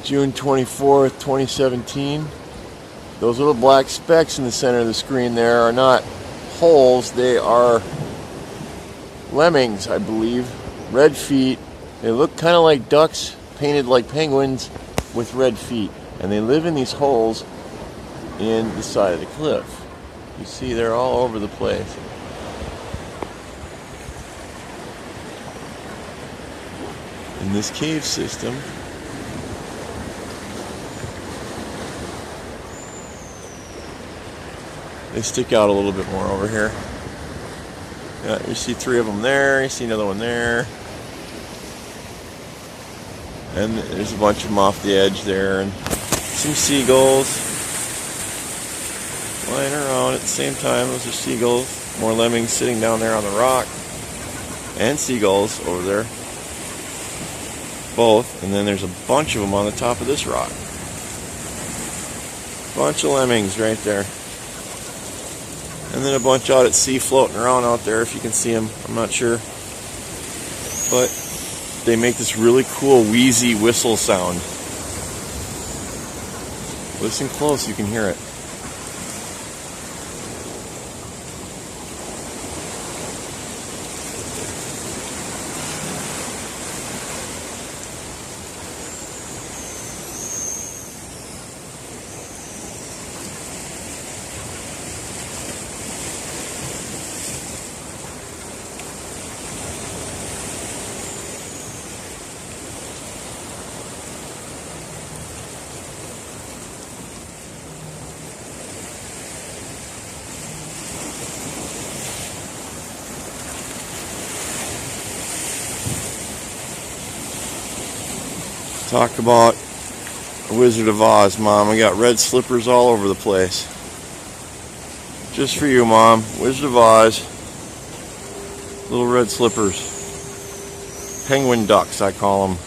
June 24th, 2017. Those little black specks in the center of the screen there are not holes, they are lemmings, I believe. Red feet. They look kind of like ducks painted like penguins with red feet. And they live in these holes in the side of the cliff. You see, they're all over the place. In this cave system, they stick out a little bit more over here. Yeah, you see 3 of them there, you see another one there. And there's a bunch of them off the edge there, and some seagulls flying around at the same time. Those are seagulls. More lemmings sitting down there on the rock. And seagulls over there. Both. And then there's a bunch of them on the top of this rock. Bunch of lemmings right there. And then a bunch out at sea floating around out there, if you can see them. I'm not sure. But they make this really cool wheezy whistle sound. Listen close, you can hear it. Talk about Wizard of Oz, Mom. I got red slippers all over the place. Just for you, Mom. Wizard of Oz. Little red slippers. Penguin ducks, I call them.